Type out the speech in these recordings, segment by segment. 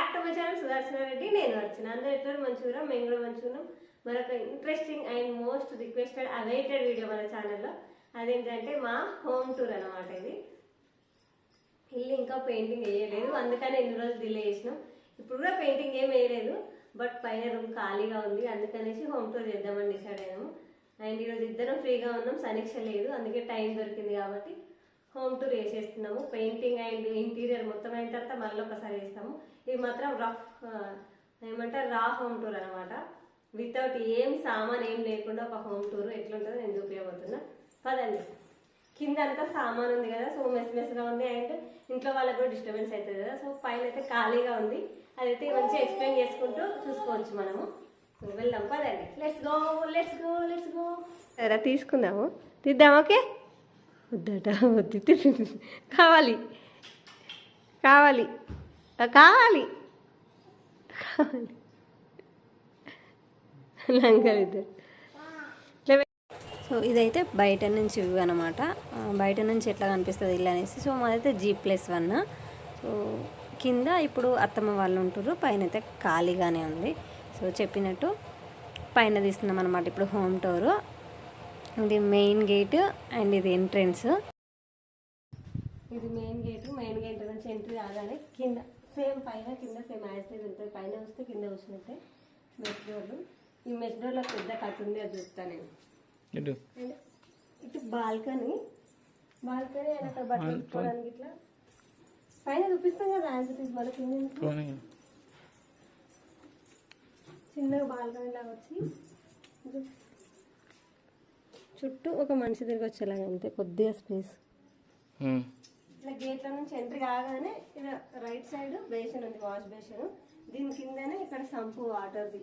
Back to my channel సుదర్శన రెడ్డి. నేను వచ్చిన అందరూ ఎట్లా మంచిగా, మేము కూడా మంచిగా. మరొక interesting and most requested awaited video మన ఛానల్లో. అదేంటంటే మా హోమ్ టూర్ అనమాట. ఇది ఇల్లు ఇంకా పెయింటింగ్ వేయలేదు, అందుకని ఎన్ని రోజులు డిలే చేసినాం. ఇప్పుడు కూడా పెయింటింగ్ ఏం వేయలేదు, బట్ పైన రూమ్ ఖాళీగా ఉంది, అందుకనేసి హోమ్ టూర్ చేద్దామని డిసైడ్ అయినాము. అండ్ ఈరోజు ఇద్దరం ఫ్రీగా ఉన్నాం, సమీక్ష లేదు, అందుకే టైం దొరికింది కాబట్టి హోమ్ టూర్ వేసేస్తున్నాము. పెయింటింగ్ అండ్ ఇంటీరియర్ మొత్తం అయిన తర్వాత మళ్ళీ ఒకసారి వేస్తాము. ఇది మాత్రం రఫ్ ఏమంటారు రా హోమ్ టూర్ అనమాట. వితౌట్ ఏం సామాన్ ఏం లేకుండా ఒక హోమ్ టూర్ ఎట్లుంటుందో నేను చూపించబోతున్నా. పదండి. కింద అంతా సామాన్ ఉంది కదా, సో మెస్గా ఉంది. అండ్ ఇంట్లో వాళ్ళకి కూడా డిస్టర్బెన్స్ అవుతుంది కదా, సో పైన అయితే ఖాళీగా ఉంది. అదైతే మంచిగా ఎక్స్ప్లెయిన్ చేసుకుంటూ చూసుకోవచ్చు మనము. వెళ్దాం పదండి. Let's go let's go let's go. సరే తీసుకుందాము, తీద్దాం. ఓకే వద్దట, వద్దు, కావాలి కావాలి కావాలి కావాలి లంగలిద్దరు. సో ఇదైతే బయట నుంచి వ్యూ అనమాట. బయట నుంచి ఎట్లా కనిపిస్తుంది ఇల్లు అనేసి. సో మాదైతే G+1. సో కింద ఇప్పుడు అత్తమ్మ వాళ్ళు ఉంటారు, పైన అయితే ఖాళీగానే ఉంది. సో చెప్పినట్టు పైన తీస్తున్నాం అనమాట ఇప్పుడు హోమ్ టూర్. ఇది మెయిన్ గేట్ అండ్ ఇది ఎంట్రెన్స్. ఇది మెయిన్ గేట్. మెయిన్ గేట్ నుంచి ఎంట్రీ కాగానే కింద సేమ్ పైన కింద సేమ్ యాజ్ ఉంటుంది. పైన వస్తే కింద వచ్చినట్టే మెస్ డోర్లు. ఈ మెస్ డోర్లో పెద్ద కట్ ఉంది, అది చూస్తాను నేను. ఇటు బాల్కనీ అక్కడ బట్టలు పెట్టుకోవడానికి ఇట్లా పైన చూపిస్తాం కదా యాజ్ ఇట్ ఈస్. మళ్ళీ కింద చిన్నగా బాల్కనీ లాగా వచ్చి చుట్టూ ఒక మనిషి తిరిగి వచ్చేలాగా అంతే, కొద్దిగా స్పేస్. ఇట్లా గేట్ల నుంచి ఎంట్రీ కాగానే ఇలా రైట్ సైడ్ బేసిన్ ఉంది, వాష్ బేసిన్. దీని కిందనే ఇక్కడ సంపు వాటర్ది.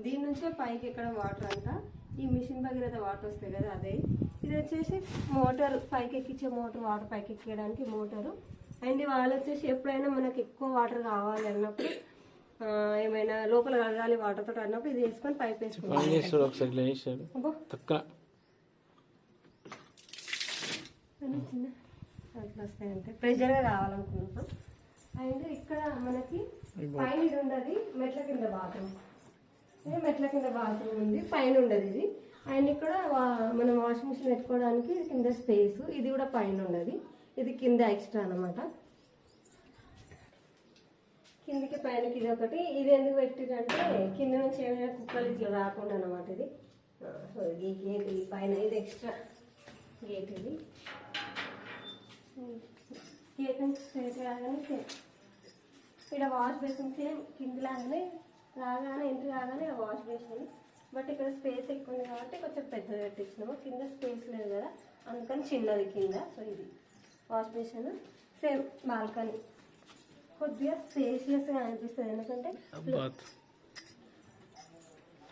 దీని నుంచే పైకి ఎక్కడ వాటర్ అంతా ఈ మిషన్ భగీరథ వాటర్ వస్తాయి కదా, అదే. ఇది వచ్చేసి మోటార్, పైకి ఎక్కించే మోటార్, వాటర్ పైకి ఎక్కడానికి మోటారు. అండ్ వాళ్ళు వచ్చేసి ఎప్పుడైనా మనకి ఎక్కువ వాటర్ కావాలి అన్నప్పుడు, ఏమైనా లోపల కలగాలి వాటర్ తోటి అన్నప్పుడు ఇది వేసుకొని పైప్ వేసుకుంటాం. అట్లా వస్తాయి అంటే ప్రెషర్గా కావాలనుకున్నాం. అండ్ ఇక్కడ మనకి పైన ఇది ఉండదు, మెట్ల కింద బాత్రూమ్. ఇది మెట్ల కింద బాత్రూమ్ ఉంది, పైన ఉండదు ఇది. అండ్ ఇక్కడ మనం వాషింగ్ మిషన్ పెట్టుకోవడానికి కింద స్పేస్. ఇది కూడా పైన ఉండదు, ఇది కింద ఎక్స్ట్రా అనమాట. కిందికి పైనకి ఇది ఒకటి. ఇది ఎందుకు పెట్టిందంటే కింద నుంచి ఏమైనా కుక్కలు ఇట్లా రాకుండా అనమాట. ఇది సో ఈ గేట్, ఈ పైన ఇది ఎక్స్ట్రా గేట్. ఇది గేట్ నుంచి స్ట్రైట్ రాగానే సేమ్ ఇక్కడ వాష్ బేసిన్, సేమ్ కింద లాగానే రాగానే ఎంట్రీ రాగానే వాష్ బేసిన్. బట్ ఇక్కడ స్పేస్ ఎక్కువ ఉంది కాబట్టి కొంచెం పెద్దగా పెట్టించినాము. కింద స్పేస్ లేదు కదా, అందుకని చిన్నది కింద. సో ఇది వాష్ బేసిన్. సేమ్ బాల్కనీ కొద్దిగా స్పేషియస్గా అనిపిస్తుంది, ఎందుకంటే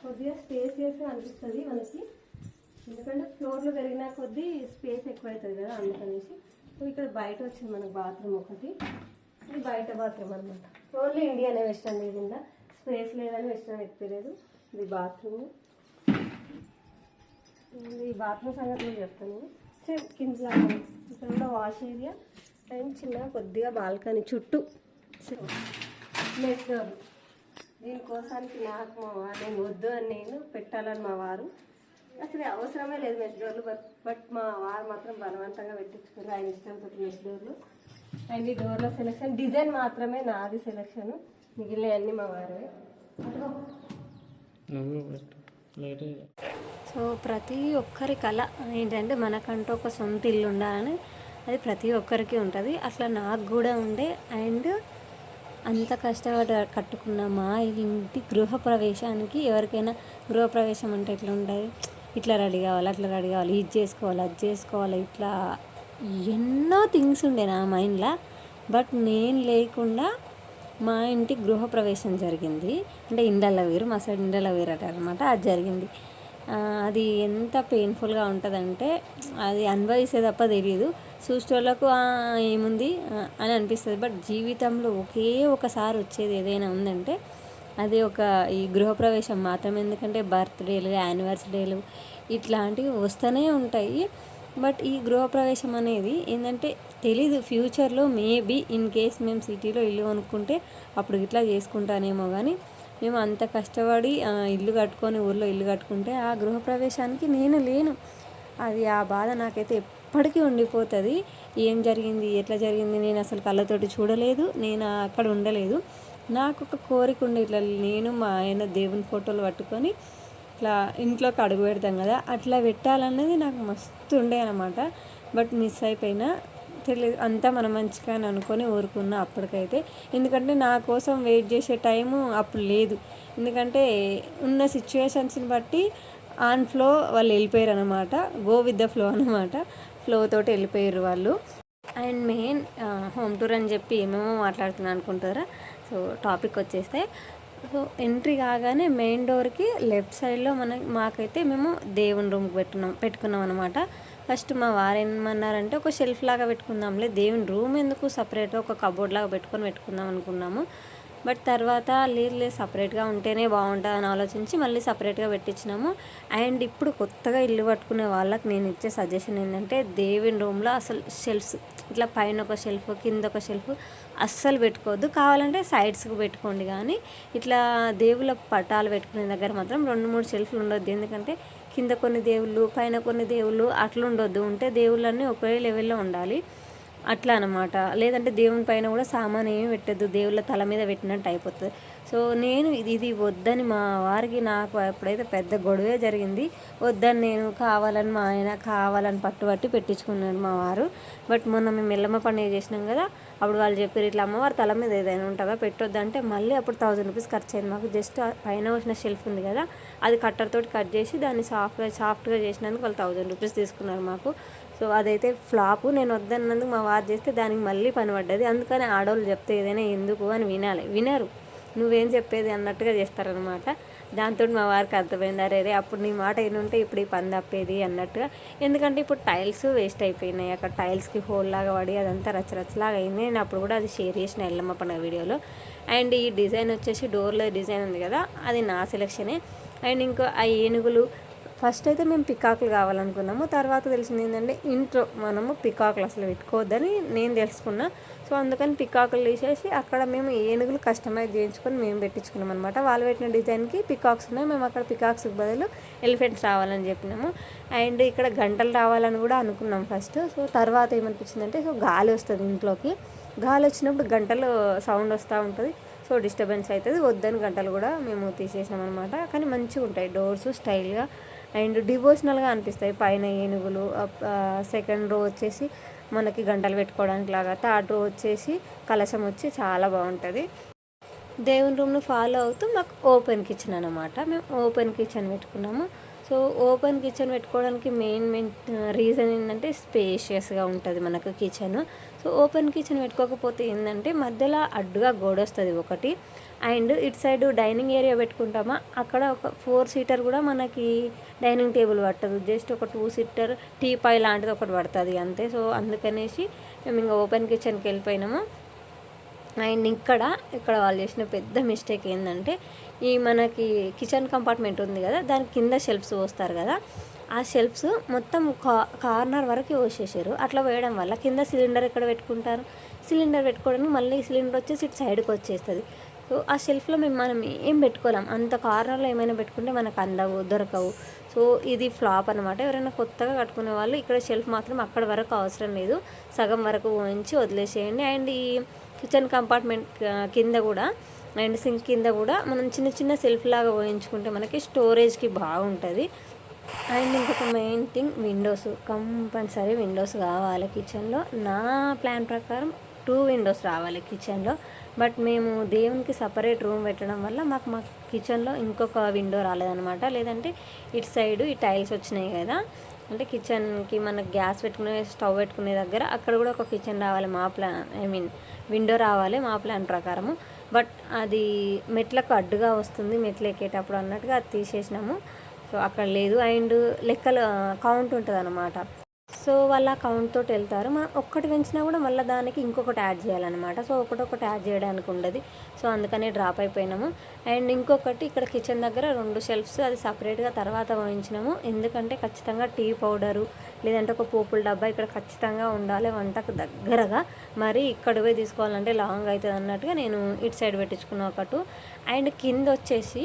కొద్దిగా స్పేషియస్గా అనిపిస్తుంది మనకి, ఎందుకంటే ఫ్లోర్లు పెరిగినా కొద్దీ స్పేస్ ఎక్కువ అవుతుంది కదా, అందుకనేసి. సో ఇక్కడ బయట వచ్చింది మనకు బాత్రూమ్ ఒకటి. ఇది బయట బాత్రూమ్ అనమాట. ఓన్లీ ఇండియానే వెస్టర్న్ లేదు, ఇంకా స్పేస్ లేదని వెస్టర్న్ ఎక్కలేదు. ఇది బాత్రూమ్. ఈ బాత్రూమ్ సంగతి కూడా చెప్తాను. సేమ్ కింద ఇక్కడ కూడా వాష్ ఏరియా అండ్ చిన్న కొద్దిగా బాల్కనీ చుట్టూ మెస్ డోర్. దీనికోసానికి నాకు మా వారు, నేను వద్దు అని నేను పెట్టాలని మా వారు, అసలు అవసరమే లేదు మెస్ డోర్లు. బట్ మా వారు మాత్రం బలవంతంగా పెట్టించుకున్నారు, ఆయన ఇష్టంతో మెస్ డోర్లు. అండ్ ఈ డోర్ల సెలెక్షన్ డిజైన్ మాత్రమే నాది సెలెక్షన్, మిగిలిన అన్నీ మా వారు. సో ప్రతి ఒక్కరి కళ ఏంటంటే మనకంటూ ఒక సొంత ఇల్లు ఉండాలని, అది ప్రతి ఒక్కరికి ఉంటుంది. అట్లా నాకు కూడా ఉండే. అండ్ అంత కష్టపడి కట్టుకున్న మా ఇంటి గృహప్రవేశానికి, ఎవరికైనా గృహప్రవేశం అంటే ఎట్లా ఉంటుంది, ఇట్లా రెడీ కావాలి, అట్లా రెడీ కావాలి, ఇది చేసుకోవాలి, అది చేసుకోవాలి, ఇట్లా ఎన్నో థింగ్స్ ఉండే నా మైండ్లో. బట్ నేను లేకుండా మా ఇంటి గృహప్రవేశం జరిగింది. అంటే ఇండల వేరు, మా సైడ్ ఇండల వేరు అనమాట. అది జరిగింది. అది ఎంత పెయిన్ఫుల్గా ఉంటుందంటే అది అనుభవిస్తే తప్ప తెలియదు. చూసేటోళ్ళకు ఏముంది అని అనిపిస్తుంది. బట్ జీవితంలో ఒకే ఒకసారి వచ్చేది ఏదైనా ఉందంటే అది ఈ గృహప్రవేశం మాత్రమే. ఎందుకంటే బర్త్డేలు, యానివర్సరీలు ఇట్లాంటివి వస్తూనే ఉంటాయి. బట్ ఈ గృహప్రవేశం అనేది ఏంటంటే తెలీదు, ఫ్యూచర్లో మేబీ ఇన్ కేస్ మేము సిటీలో ఇల్లు కొనుక్కుంటే అప్పుడు ఇట్లా చేసుకుంటానేమో. కానీ మేము అంత కష్టపడి ఇల్లు కట్టుకొని ఊళ్ళో ఇల్లు కట్టుకుంటే ఆ గృహప్రవేశానికి నేను లేను. అది ఆ బాధ నాకైతే ఎప్పటికీ ఉండిపోతుంది. ఏం జరిగింది, ఎట్లా జరిగింది, నేను అసలు కళ్ళతోటి చూడలేదు, నేను అక్కడ ఉండలేదు. నాకు ఒక కోరిక ఉండే, ఇట్లా నేను మా ఆయన దేవుని ఫోటోలు పట్టుకొని ఇట్లా ఇంట్లోకి అడుగు పెడతాం కదా, అట్లా పెట్టాలన్నది నాకు మస్తు ఉండే అనమాట. బట్ మిస్ అయిపోయినా తెలియదు, అంతా మన మంచిగా అని అనుకొని ఊరుకున్నా అప్పటికైతే. ఎందుకంటే నా కోసం వెయిట్ చేసే టైము అప్పుడు లేదు. ఎందుకంటే ఉన్న సిచ్యువేషన్స్ని బట్టి ఆన్ ఫ్లో వాళ్ళు వెళ్ళిపోయారు అనమాట. గో విత్ ద ఫ్లో అనమాట. ఫ్లో తోటి వెళ్ళిపోయారు వాళ్ళు. అండ్ మెయిన్ హోమ్ టూర్ అని చెప్పి ఏమేమో మాట్లాడుతున్నాను అనుకుంటారా. సో టాపిక్ వచ్చేస్తే, సో ఎంట్రీ కాగానే మెయిన్ డోర్కి లెఫ్ట్ సైడ్లో మాకైతే మేము దేవుని రూమ్కి పెట్టుకున్నాం అనమాట. ఫస్ట్ మా వారు ఏమన్నారంటే ఒక షెల్ఫ్ లాగా పెట్టుకుందాంలే, దేవుని రూమ్ ఎందుకు సపరేట్గా ఒక కబోర్డ్ లాగా పెట్టుకుందాం అనుకున్నాము. బట్ తర్వాత లేదు సపరేట్గా ఉంటేనే బాగుంటుంది అని ఆలోచించి మళ్ళీ సపరేట్గా పెట్టించినాము. అండ్ ఇప్పుడు కొత్తగా ఇల్లు కట్టుకునే వాళ్ళకి నేను ఇచ్చే సజెషన్ ఏంటంటే, దేవుని రూమ్లో అసలు షెల్ఫ్స్ ఇట్లా పైన ఒక షెల్ఫ్ కింద ఒక షెల్ఫ్ అస్సలు పెట్టుకోవద్దు. కావాలంటే సైడ్స్కి పెట్టుకోండి, కానీ ఇట్లా దేవుళ్ళ పటాలు పెట్టుకునే దగ్గర మాత్రం 2-3 షెల్ఫ్లు ఉండొద్దు. ఎందుకంటే కింద కొన్ని దేవుళ్ళు పైన కొన్ని దేవుళ్ళు అట్లా ఉండొద్దు. ఉంటే దేవుళ్ళన్నీ ఒకే లెవెల్లో ఉండాలి, అట్లా అనమాట. లేదంటే దేవుని పైన కూడా సామాన్ ఏమి పెట్టద్దు, దేవుళ్ళ తల మీద పెట్టినట్టు అయిపోతుంది. సో నేను ఇది వద్దని మా వారికి నాకు ఎప్పుడైతే పెద్ద గొడవే జరిగింది. వద్దని నేను కావాలని మా ఆయన కావాలని పట్టుబట్టి పెట్టించుకున్నాడు మా వారు. బట్ మొన్న మేము ఎల్లమ్మ పండుగ చేసినాం కదా, అప్పుడు వాళ్ళు చెప్పారు ఇట్లా అమ్మవారి తల మీద ఏదైనా ఉంటుందా పెట్టొద్దంటే, మళ్ళీ అప్పుడు 1000 రూపీస్ ఖర్చు అయింది మాకు. జస్ట్ పైన వచ్చిన షెల్ఫ్ ఉంది కదా, అది కట్టర్తో కట్ చేసి దాన్ని సాఫ్ట్గా చేసినందుకు వాళ్ళు 1000 రూపీస్ తీసుకున్నారు మాకు. సో అదైతే ఫ్లాపు. నేను వద్దన్నందుకు మా వారు చేస్తే దానికి మళ్ళీ పని పడ్డది. అందుకని ఆడవాళ్ళు చెప్తే ఏదైనా ఎందుకు అని వినరు, నువ్వేం చెప్పేది అన్నట్టుగా చేస్తారనమాట. దాంతో మా వారికి అర్థమైంది, అరే అప్పుడు నీ మాట ఏనుంటే ఇప్పుడు ఈ పని తప్పేది అన్నట్టుగా. ఎందుకంటే ఇప్పుడు టైల్స్ వేస్ట్ అయిపోయినాయి, అక్కడ టైల్స్కి హోల్ లాగా పడి అదంతా రచ్చరచ్చలాగా అయింది. నేను అప్పుడు కూడా అది షేర్ చేసిన ఎల్లమ్మ పండుగ వీడియోలో. అండ్ ఈ డిజైన్ వచ్చేసి డోర్లో డిజైన్ ఉంది కదా, అది నా సెలెక్షనే. అండ్ ఇంకో ఆ ఏనుగులు ఫస్ట్ అయితే మేము పికాకులు కావాలనుకున్నాము. తర్వాత తెలిసింది ఏంటంటే ఇంట్లో మనము పికాకులు అసలు పెట్టుకోవద్దని నేను తెలుసుకున్నా. సో అందుకని పికాకులు తీసేసి అక్కడ మేము ఏనుగులు కస్టమైజ్ చేయించుకొని మేము పెట్టించుకున్నాం అనమాట. వాళ్ళు పెట్టిన డిజైన్కి పికాక్స్ ఉన్నాయి, మేము అక్కడ పికాక్స్కి బదులు ఎలిఫెంట్స్ రావాలని చెప్పినాము. అండ్ ఇక్కడ గంటలు రావాలని కూడా అనుకున్నాం ఫస్ట్. సో తర్వాత ఏమనిపించిందంటే, సో గాలి వస్తుంది ఇంట్లోకి, గాలి వచ్చినప్పుడు గంటలు సౌండ్ వస్తూ ఉంటుంది, సో డిస్టర్బెన్స్ అవుతుంది, వద్దని గంటలు కూడా మేము తీసేసినాం అనమాట. కానీ మంచిగా ఉంటాయి డోర్స్, స్టైల్గా అండ్ డివోషనల్గా అనిపిస్తాయి. పైన ఏనుగులు, సెకండ్ రో వచ్చేసి మనకి గంటలు పెట్టుకోవడానికి లాగా, థర్డ్ రో వచ్చేసి కలశం వచ్చి చాలా బాగుంటుంది. దేవుని రూమ్ను ఫాలో అవుతూ మాకు ఓపెన్ కిచెన్ అనమాట. మేము ఓపెన్ కిచెన్ పెట్టుకున్నాము. సో ఓపెన్ కిచెన్ పెట్టుకోవడానికి మెయిన్ రీజన్ ఏంటంటే స్పేషియస్గా ఉంటుంది మనకు కిచెన్. సో ఓపెన్ కిచెన్ పెట్టుకోకపోతే ఏంటంటే మధ్యలో అడ్డుగా గోడ వస్తుంది ఒకటి. అండ్ ఇటు సైడ్ డైనింగ్ ఏరియా పెట్టుకుంటామా, అక్కడ ఒక 4 సీటర్ కూడా మనకి డైనింగ్ టేబుల్ పట్టదు, జస్ట్ ఒక 2 సీటర్ టీపాయ్ లాంటిది ఒకటి పడుతుంది అంతే. సో అందుకనేసి మేము ఇంకా ఓపెన్ కిచెన్కి వెళ్ళిపోయినాము. అండ్ ఇక్కడ వాళ్ళు చేసిన పెద్ద మిస్టేక్ ఏంటంటే, ఈ మనకి కిచెన్ కంపార్ట్మెంట్ ఉంది కదా, దాని కింద షెల్ఫ్స్ పోస్తారు కదా, ఆ షెల్ఫ్స్ మొత్తం కార్నర్ వరకు పోసేసారు. అట్లా వేయడం వల్ల కింద సిలిండర్ ఎక్కడ పెట్టుకుంటారు, సిలిండర్ పెట్టుకోవడానికి మళ్ళీ సిలిండర్ వచ్చేసి ఇటు సైడ్కి వచ్చేస్తుంది. సో ఆ షెల్ఫ్లో మనం ఏం పెట్టుకోలేం, అంత కార్నర్లో ఏమైనా పెట్టుకుంటే మనకు అందవు, దొరకవు. సో ఇది ఫ్లాప్ అనమాట. ఎవరైనా కొత్తగా కట్టుకునే వాళ్ళు ఇక్కడ షెల్ఫ్ మాత్రం అక్కడ వరకు అవసరం లేదు, సగం వరకు పోయించి వదిలేసేయండి. అండ్ ఈ కిచెన్ కంపార్ట్మెంట్ కింద కూడా అండ్ సింక్ కింద కూడా మనం చిన్న చిన్న సెల్ఫ్ లాగా పోయించుకుంటే మనకి స్టోరేజ్కి బాగుంటుంది. అండ్ ఇంకొక main thing, Windows compulsory Windows కావాలి కిచెన్లో. నా ప్లాన్ ప్రకారం 2 విండోస్ రావాలి కిచెన్లో. బట్ మేము దేవునికి సపరేట్ రూమ్ పెట్టడం వల్ల మా కిచెన్లో ఇంకొక విండో రాలేదనమాట. లేదంటే ఇటు సైడు ఈ టైల్స్ వచ్చినాయి కదా, అంటే కిచెన్కి మనకు గ్యాస్ పెట్టుకునే స్టవ్ పెట్టుకునే దగ్గర అక్కడ కూడా ఒక కిచెన్ రావాలి మా ప్లాన్, విండో రావాలి మా ప్లాన్ ప్రకారము. బట్ అది మెట్లకు అడ్డుగా వస్తుంది మెట్లు ఎక్కేటప్పుడు అన్నట్టుగా అది తీసేసినాము. సో అక్కడ లేదు. అండ్ లెక్కలు కౌంట్ ఉంటుంది అనమాట. సో వాళ్ళ అకౌంట్ తోటి వెళ్తారు. మనం ఒక్కటి పెంచినా కూడా మళ్ళీ దానికి ఇంకొకటి యాడ్ చేయాలన్నమాట. సో ఒకటి యాడ్ చేయడానికి ఉండదు. సో అందుకనే డ్రాప్ అయిపోయినాము. అండ్ ఇంకొకటి ఇక్కడ కిచెన్ దగ్గర 2 షెల్ఫ్స్ అది సపరేట్గా తర్వాత వహించినాము. ఎందుకంటే ఖచ్చితంగా టీ పౌడరు లేదంటే ఒక పోపుల డబ్బా ఇక్కడ ఖచ్చితంగా ఉండాలి వంటకు దగ్గరగా. మరి ఇక్కడ పోయి తీసుకోవాలంటే లాంగ్ అవుతుంది అన్నట్టుగా నేను ఇటు సైడ్ పెట్టించుకున్నా ఒకటి. అండ్ కింద వచ్చేసి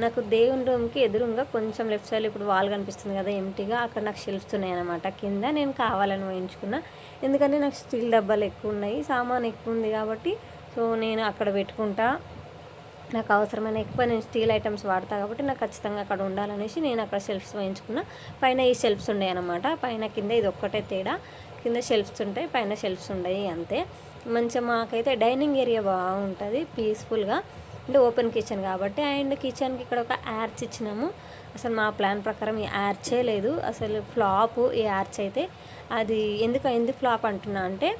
నాకు దేవుని రూమ్కి ఎదురుగా కొంచెం లెఫ్ట్ సైడ్ ఇప్పుడు వాల్ కనిపిస్తుంది కదా ఎంటీగా, అక్కడ నాకు షెల్ఫ్స్ ఉన్నాయి అన్నమాట. కింద నేను కావాలని వేయించుకున్నా, ఎందుకంటే నాకు స్టీల్ డబ్బాలు ఎక్కువ ఉన్నాయి, సామాన్ ఎక్కువ ఉంది కాబట్టి. సో నేను అక్కడ పెట్టుకుంటా, నాకు అవసరమైన ఎక్కువ నేను స్టీల్ ఐటమ్స్ వాడతా కాబట్టి నాకు ఖచ్చితంగా అక్కడ ఉండాలనేసి నేను అక్కడ షెల్ఫ్స్ వేయించుకున్నా. పైన ఈ షెల్ఫ్స్ ఉన్నాయి అన్నమాట, పైన కింద ఇది ఒక్కటే తేడా. కింద షెల్ఫ్స్ ఉంటాయి, పైన షెల్ఫ్స్ ఉన్నాయి అంతే. మంచిగా మాకైతే డైనింగ్ ఏరియా బాగుంటుంది పీస్ఫుల్గా, అంటే ఓపెన్ కిచెన్ కాబట్టి. అండ్ కిచెన్కి ఇక్కడ ఒక ఆర్చ్ ఇచ్చినాము. అసలు మా ప్లాన్ ప్రకారం ఈ ఆర్చే లేదు, అసలు ఫ్లాప్ ఈ ఆర్చ్ అయితే. అది ఎందుకు ఫ్లాప్ అంటున్నా అంటే,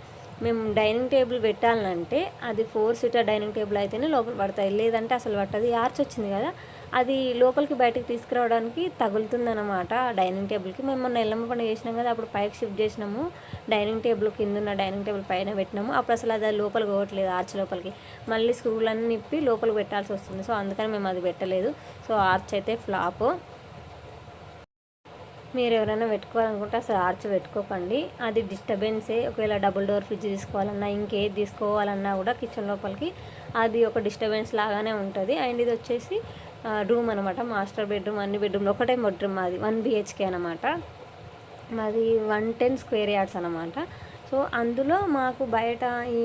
మేము డైనింగ్ టేబుల్ పెట్టాలంటే అది 4 సీటర్ డైనింగ్ టేబుల్ అయితేనే లోపల పడతాయి, లేదంటే అసలు పట్టదు. ఈ ఆర్చ్ వచ్చింది కదా, అది లోపలికి బయటకు తీసుకురావడానికి తగులుతుందన్నమాట డైనింగ్ టేబుల్కి. మేము మొన్న ఎల్లమ్మ పండుగ చేసినాం కదా, అప్పుడు పైకి షిఫ్ట్ చేసినాము, డైనింగ్ టేబుల్ కింద ఉన్న డైనింగ్ టేబుల్ పైన పెట్టినాము. అప్పుడు అసలు అది లోపలికి పోవట్లేదు ఆర్చ్ లోపలికి, మళ్ళీ స్క్రూలన్నీ నిప్పి లోపలికి పెట్టాల్సి వస్తుంది. సో అందుకని మేము అది పెట్టలేదు. సో ఆర్చ్ అయితే ఫ్లాప్. మీరు ఎవరైనా పెట్టుకోవాలనుకుంటే అసలు ఆర్చ్ పెట్టుకోకండి, అది డిస్టర్బెన్సే. ఒకవేళ డబుల్ డోర్ ఫ్రిడ్జ్ తీసుకోవాలన్నా ఇంకేది తీసుకోవాలన్నా కూడా కిచెన్ లోపలికి అది ఒక డిస్టర్బెన్స్ లాగానే ఉంటుంది. అండ్ ఇది వచ్చేసి రూమ్ అనమాట, మాస్టర్ బెడ్రూమ్. అన్ని బెడ్రూమ్లో ఒకటే బెడ్రూమ్, అది 1 BHK అనమాట. మాది 110 స్క్వేర్ యార్డ్స్ అనమాట. సో అందులో మాకు బయట ఈ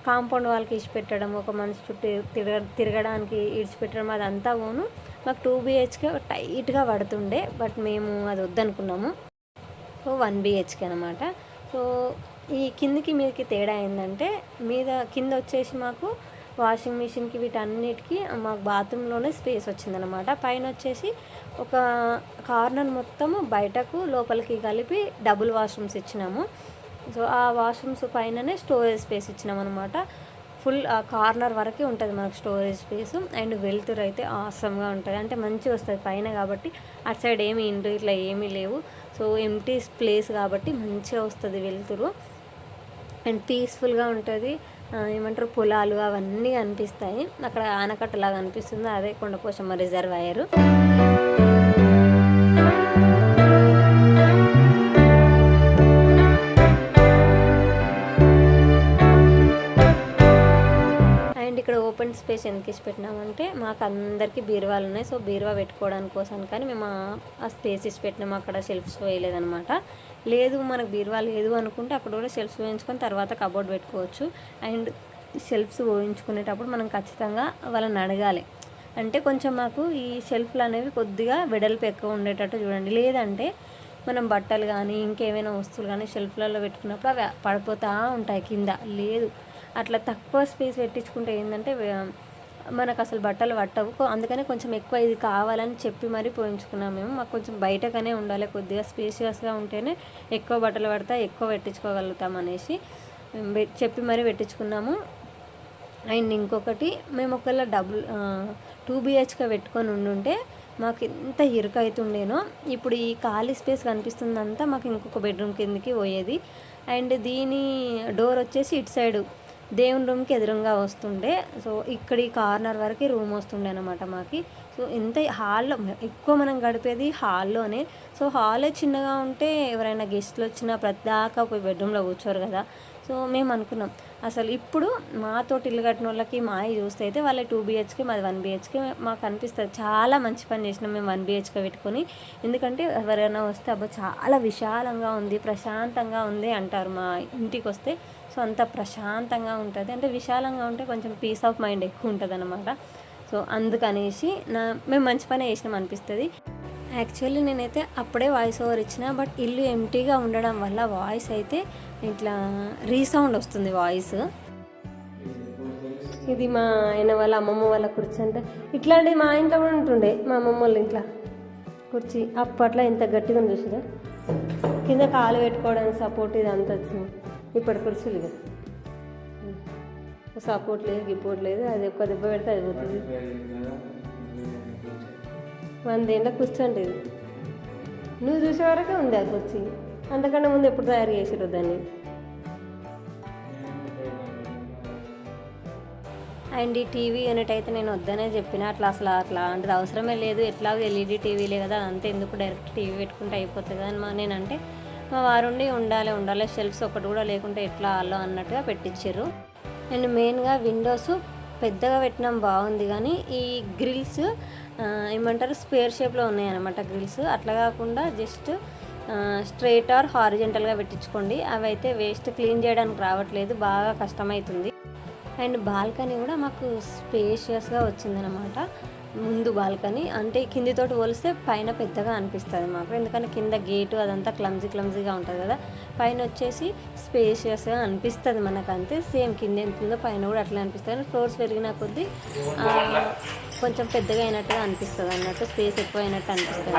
కాంపౌండ్ వాళ్ళకి ఇచ్చిపెట్టడం, ఒక మనిషి చుట్టూ తిరగడానికి ఇడిచిపెట్టడం అదంతా పోను. మాకు 2 BHK టైట్గా పడుతుండే, బట్ మేము అది వద్దనుకున్నాము. సో 1 BHK అనమాట. సో ఈ కిందికి మీదకి తేడా ఏంటంటే, కింద వచ్చేసి మాకు వాషింగ్ మిషన్కి వీటన్నిటికీ మాకు బాత్రూంలోనే స్పేస్ వచ్చిందనమాట. పైన వచ్చేసి ఒక కార్నర్ మొత్తము బయటకు లోపలికి కలిపి డబుల్ వాష్రూమ్స్ ఇచ్చినాము. సో ఆ వాష్రూమ్స్ పైననే స్టోరేజ్ స్పేస్ ఇచ్చినామన్నమాట. ఫుల్ ఆ కార్నర్ వరకే ఉంటుంది మనకు స్టోరేజ్ స్పేస్. అండ్ వెలుతురు అయితే ఆసమ్గా ఉంటుంది, అంటే మంచిగా వస్తుంది పైన కాబట్టి. అటు సైడ్ ఏమి ఇండ్లు ఇట్లా ఏమీ లేవు, సో ఎంటీ ప్లేస్ కాబట్టి మంచిగా వస్తుంది వెలుతురు. అండ్ పీస్ఫుల్గా ఉంటుంది. ఏమంటారు, పొలాలు అవన్నీ కనిపిస్తాయి. అక్కడ ఆనకట్టలాగా అనిపిస్తుంది, అదే కొండపోచమ్మ రిజర్వాయరు. అండ్ ఇక్కడ ఓపెన్ స్పేస్ ఎందుకు ఇచ్చి పెట్టినామంటే, మాకు అందరికీ బీరువాలు ఉన్నాయి. సో బీరువా పెట్టుకోవడానికి కోసం కానీ మేము ఆ స్పేస్ ఇచ్చి పెట్టినాము. అక్కడ షెల్ఫ్స్ వేయలేదనమాట. లేదు మనకు బీరువా లేదు అనుకుంటే అక్కడ కూడా షెల్ఫ్స్ వేయించుకొని తర్వాత కబోర్డ్ పెట్టుకోవచ్చు. అండ్ షెల్ఫ్స్ వేయించుకునేటప్పుడు మనం ఖచ్చితంగా వాళ్ళని అడగాలి, అంటే కొంచెం మాకు ఈ షెల్ఫ్లు అనేవి కొద్దిగా వెడల్పు ఎక్కువ ఉండేటట్టు చూడండి. లేదంటే మనం బట్టలు కానీ ఇంకేమైనా వస్తువులు కానీ షెల్ఫ్లలో పెట్టుకున్నప్పుడు అవి పడిపోతూ ఉంటాయి కింద. లేదు, అట్లా తక్కువ స్పేస్ పెట్టించుకుంటే ఏంటంటే మనకు అసలు బట్టలు పట్టవు. అందుకనే కొంచెం ఎక్కువ ఇది కావాలని చెప్పి మరీ పోయించుకున్నాం మేము. మాకు కొంచెం బయటకనే ఉండాలి, కొద్దిగా స్పేషియస్గా ఉంటేనే ఎక్కువ బట్టలు పడతా ఎక్కువ పెట్టించుకోగలుగుతాం అనేసి చెప్పి మరీ పెట్టించుకున్నాము. అండ్ ఇంకొకటి, మేము ఒకవేళ 2 BHK పెట్టుకొని ఉండుంటే మాకు ఎంత ఇరుకు అవుతుండేనో. ఇప్పుడు ఈ ఖాళీ స్పేస్ కనిపిస్తుందంతా మాకు ఇంకొక బెడ్రూమ్ కిందకి పోయేది. అండ్ దీని డోర్ వచ్చేసి ఇటు సైడు దేవుని రూమ్కి ఎదురుగా వస్తుండే. సో ఇక్కడ ఈ కార్నర్ వరకు రూమ్ వస్తుండే అనమాట మాకు. సో ఎంత హాల్లో ఎక్కువ మనం గడిపేది హాల్లోనే. సో హాలే చిన్నగా ఉంటే ఎవరైనా గెస్ట్లు వచ్చినా ప్రతిదాకా పోయి బెడ్రూమ్లో కూర్చోరు కదా. సో మేము అనుకున్నాం, అసలు ఇప్పుడు మాతోటి ఇల్లు కట్టిన వాళ్ళకి మా చూస్తే అయితే వాళ్ళ 2 BHK మాది 1 BHK మాకు అనిపిస్తుంది. చాలా మంచి పని చేసినాం మేము 1 BHK పెట్టుకొని. ఎందుకంటే ఎవరైనా వస్తే అబ్బా చాలా విశాలంగా ఉంది, ప్రశాంతంగా ఉంది అంటారు మా ఇంటికి వస్తే. సో అంత ప్రశాంతంగా ఉంటుంది, అంటే విశాలంగా ఉంటే కొంచెం పీస్ ఆఫ్ మైండ్ ఎక్కువ ఉంటుంది అనమాట. సో అందుకనేసి మేము మంచి పని చేసినాం అనిపిస్తుంది. యాక్చువల్లీ నేనైతే అప్పుడే వాయిస్ ఓవర్ ఇచ్చిన, బట్ ఇల్లు ఎంటీగా ఉండడం వల్ల వాయిస్ అయితే ఇట్లా రీసౌండ్ వస్తుంది వాయిస్. ఇది మా ఆయన వాళ్ళ అమ్మమ్మ వాళ్ళ కుర్చీ. అంటే ఇట్లాంటివి మా ఇంట్లో కూడా ఉంటుండే, మా అమ్మమ్మ వాళ్ళ ఇంట్లో కుర్చీ. అప్పట్లో ఎంత గట్టిగా ఉంది చూసిరా, కింద కాలు పెట్టుకోవడానికి సపోర్ట్ ఇది అంత వచ్చింది. ఇప్పటి కుర్చీలు ఇక సపోర్ట్ లేదు, గిపోర్ట్ లేదు, అది ఒక్క దెబ్బ పెడితే అది పోతుంది. 100 ఏళ్ళ కుర్చీ అంటే ఇది. నువ్వు చూసే వరకే ఉంది ఆ కుర్చీ, అంతకన్నా ముందు ఎప్పుడు తయారు చేసారు దాన్ని? అండ్ ఈ టీవీ యూనిట్ అయితే నేను వద్దనే చెప్పిన, అట్లాంటిది అవసరమే లేదు, ఎట్లాగో ఎల్ఈడి టీవీలే కదా, అంతే ఎందుకు డైరెక్ట్ టీవీ పెట్టుకుంటే అయిపోతుంది కదా అని నేనంటే మా వారుండి ఉండాలి షెల్ఫ్స్ ఒకటి కూడా లేకుంటే ఎట్లా అల్లో అన్నట్టుగా పెట్టించారు. అండ్ మెయిన్గా విండోస్ పెద్దగా పెట్టినాం బాగుంది, కానీ ఈ గ్రిల్స్ ఏమంటారు స్క్వేర్ షేప్లో ఉన్నాయి అనమాట గ్రిల్స్. అట్లా కాకుండా జస్ట్ స్ట్రైట్ ఆర్ హారిజెంటల్గా పెట్టించుకోండి. అవి అయితే వేస్ట్, క్లీన్ చేయడానికి రావట్లేదు, బాగా కష్టమవుతుంది. అండ్ బాల్కనీ కూడా మాకు స్పేషియస్గా వచ్చిందనమాట. ముందు బాల్కనీ అంటే కిందితోటి పోలిస్తే పైన పెద్దగా అనిపిస్తుంది మాకు, ఎందుకంటే కింద గేటు అదంతా క్లమ్జీగా ఉంటుంది కదా, పైన వచ్చేసి స్పేషియస్గా అనిపిస్తుంది మనకు. అంతే సేమ్ కింద ఎంత ఉందో పైన కూడా అట్లా అనిపిస్తుంది. కానీ ఫ్లోర్స్ పెరిగిన కొద్దీ కొంచెం పెద్దగా అయినట్టుగా అనిపిస్తుంది అన్నట్టు, స్పేస్ ఎక్కువ అయినట్టు అనిపిస్తుంది.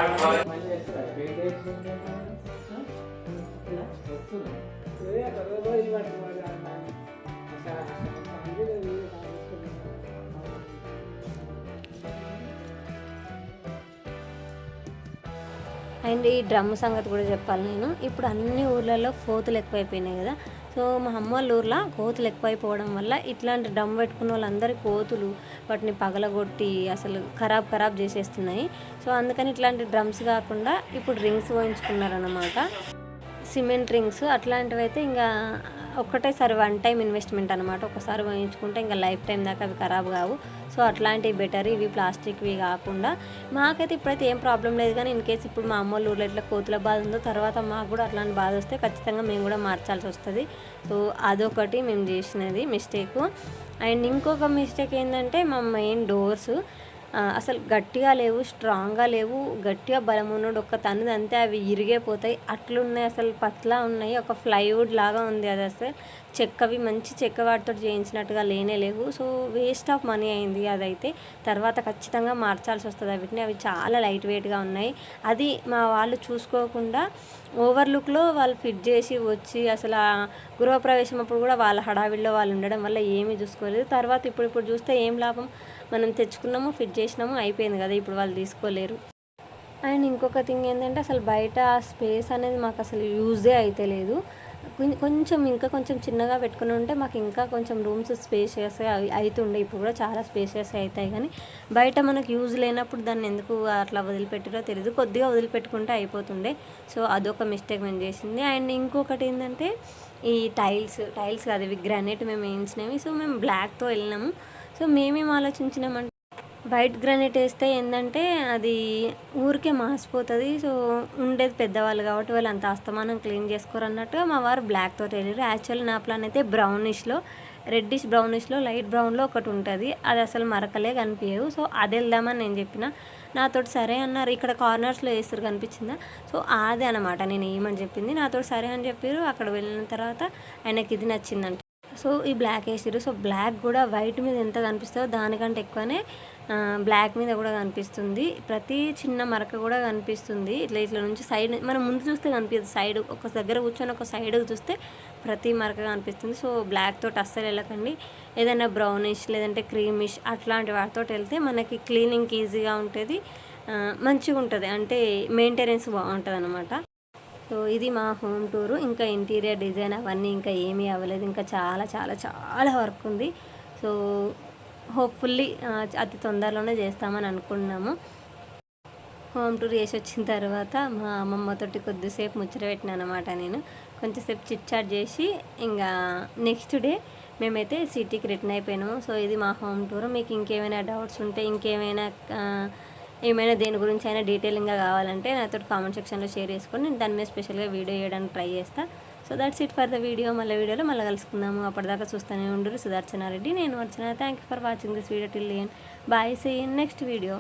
అండ్ ఈ డ్రమ్ సంగతి కూడా చెప్పాలి నేను. ఇప్పుడు అన్ని ఊర్లలో కోతులు ఎక్కువైపోయినాయి కదా, సో మా అమ్మ వాళ్ళ ఊర్లో కోతులు ఎక్కువైపోవడం వల్ల ఇట్లాంటి డ్రమ్ పెట్టుకున్న వాళ్ళందరి కోతులు వాటిని పగలగొట్టి అసలు ఖరాబ్ చేసేస్తున్నాయి. సో అందుకని ఇట్లాంటి డ్రమ్స్ కాకుండా ఇప్పుడు రింగ్స్ పోయించుకున్నారన్నమాట, సిమెంట్ రింగ్స్. అట్లాంటివి అయితే ఇంకా ఒక్కటేసారి వన్ టైం ఇన్వెస్ట్మెంట్ అనమాట, ఒకసారి వేయించుకుంటే ఇంకా లైఫ్ టైం దాకా అవి ఖరాబ్ కావు. సో అట్లాంటివి బెటర్, ఇవి ప్లాస్టిక్వి కాకుండా. మాకైతే ఇప్పుడైతే ఏం ప్రాబ్లం లేదు, కానీ ఇన్ కేసు ఇప్పుడు మా అమ్మ ఊళ్ళో ఎట్లా కోతుల బాధ ఉందో, తర్వాత మాకు కూడా అట్లాంటి బాధ వస్తే ఖచ్చితంగా మేము కూడా మార్చాల్సి వస్తుంది. సో అదొకటి మేము చేసినది మిస్టేక్. అండ్ ఇంకొక మిస్టేక్ ఏంటంటే మా మెయిన్ డోర్స్ అసలు గట్టిగా లేవు, స్ట్రాంగ్గా లేవు. గట్టిగా బలం ఉన్నాడు ఒక్క తన్నది అంతే అవి ఇరిగిపోతాయి, అట్లున్నాయి. అసలు పతలా ఉన్నాయి, ఒక ఫ్లైవుడ్ లాగా ఉంది. అది అసలు చెక్కవి మంచి చెక్క వాటితో చేయించినట్టుగా లేవు. సో వేస్ట్ ఆఫ్ మనీ అయింది అదైతే. తర్వాత ఖచ్చితంగా మార్చాల్సి వస్తుంది వీటిని, అవి చాలా లైట్ వెయిట్గా ఉన్నాయి. అది మా వాళ్ళు చూసుకోకుండా ఓవర్లుక్లో వాళ్ళు ఫిట్ చేసి వచ్చి అసలు ఆ గృహప్రవేశం అప్పుడు కూడా వాళ్ళ హడావిడిలో వాళ్ళు ఉండడం వల్ల ఏమీ చూసుకోలేదు. తర్వాత ఇప్పుడు చూస్తే ఏం లాభం, మనం తెచ్చుకున్నాము, ఫిట్ చేసినాము, అయిపోయింది కదా, ఇప్పుడు వాళ్ళు తీసుకోలేరు. అండ్ ఇంకొక థింగ్ ఏంటంటే అసలు బయట స్పేస్ అనేది మాకు అసలు యూజే అయితే లేదు. కొంచెం చిన్నగా పెట్టుకుని ఉంటే మాకు ఇంకా కొంచెం రూమ్స్ స్పేషియస్ అవుతుండే. ఇప్పుడు కూడా చాలా స్పేషియస్ అవుతాయి, కానీ బయట మనకు యూజ్ లేనప్పుడు దాన్ని ఎందుకు అట్లా వదిలిపెట్టారో తెలియదు, కొద్దిగా వదిలిపెట్టుకుంటే అయిపోతుండే. సో అదొక మిస్టేక్ మేము చేసింది. అండ్ ఇంకొకటి ఏంటంటే ఈ టైల్స్ కాదు, ఇవి గ్రానైట్ మేము వేయించినవి. సో మేము బ్లాక్తో వెళ్ళినాము. సో మేమేం ఆలోచించినామంటే వైట్ గ్రానైట్ వేస్తే ఏంటంటే అది ఊరికే మాసిపోతుంది. సో ఉండేది పెద్దవాళ్ళు కాబట్టి వాళ్ళు అంత అస్తమానం క్లీన్ చేసుకోరు అన్నట్టుగా మా వారు బ్లాక్ తోటి వెళ్ళారు. యాక్చువల్లీ నా ప్లాన్ అయితే రెడ్డిష్ బ్రౌనిష్లో లైట్ బ్రౌన్లో ఒకటి ఉంటుంది, అది అసలు మరకలే కనిపించవు. సో అది వెళ్దామని నేను చెప్పిన, నాతోటి సరే అన్నారు. ఇక్కడ కార్నర్స్లో వేస్తారు కనిపించిందా, సో అదే అనమాట నేను ఏమని చెప్పింది. నాతోటి సరే అని చెప్పారు. అక్కడ వెళ్ళిన తర్వాత ఆయనకి ఇది నచ్చిందంట, సో ఈ బ్లాక్ వేసారు. సో బ్లాక్ కూడా వైట్ మీద ఎంత కనిపిస్తుందో దానికంటే ఎక్కువనే బ్లాక్ మీద కూడా కనిపిస్తుంది. ప్రతి చిన్న మరక కూడా కనిపిస్తుంది. ఇట్లా నుంచి సైడ్ మనం ముందు చూస్తే కనిపిస్తుంది, సైడ్ ఒక దగ్గర కూర్చొని ఒక సైడ్కి చూస్తే ప్రతి మరక కనిపిస్తుంది. సో బ్లాక్ తోటి అస్సలు వెళ్ళకండి. ఏదైనా బ్రౌనిష్ లేదంటే క్రీమిష్ అట్లాంటి వాటితో వెళ్తే మనకి క్లీనింగ్ ఈజీగా ఉంటుంది, మంచిగా ఉంటుంది, అంటే మెయింటెనెన్స్ బాగుంటుంది అనమాట. సో ఇది మా హోమ్ టూరు. ఇంకా ఇంటీరియర్ డిజైన్ అవన్నీ ఇంకా ఏమీ అవ్వలేదు, ఇంకా చాలా చాలా చాలా వర్క్ ఉంది. సో హోప్ఫుల్లీ అతి తొందరలోనే చేస్తామని అనుకున్నాము. హోమ్ టూర్ చేసి వచ్చిన తర్వాత మా అమ్మమ్మతోటి కొద్దిసేపు ముచ్చట పెట్టినాను అనమాట. నేను కొంచెంసేపు చిట్ చాట్ చేసి ఇంకా నెక్స్ట్ డే మేమైతే సిటీకి రిటర్న్ అయిపోయినాము. సో ఇది మా హోమ్ టూర్. మీకు ఇంకేమైనా డౌట్స్ ఉంటే, ఏమైనా దేని గురించి అయినా డీటెయిలింగ్గా కావాలంటే నాతో కామెంట్ సెక్షన్లో షేర్ చేసుకొని నేను దాని మీద స్పెషల్గా వీడియో చేయడానికి ట్రై చేస్తాను. So that's it for the video. వీడియోలో మళ్ళీ కలుసుకుందాము. అప్పటిదాకా చూస్తూనే ఉండరు. సుదర్శనారెడ్డి, నేను Archana. Thank you for watching this video till the end. Bye, see you in next video.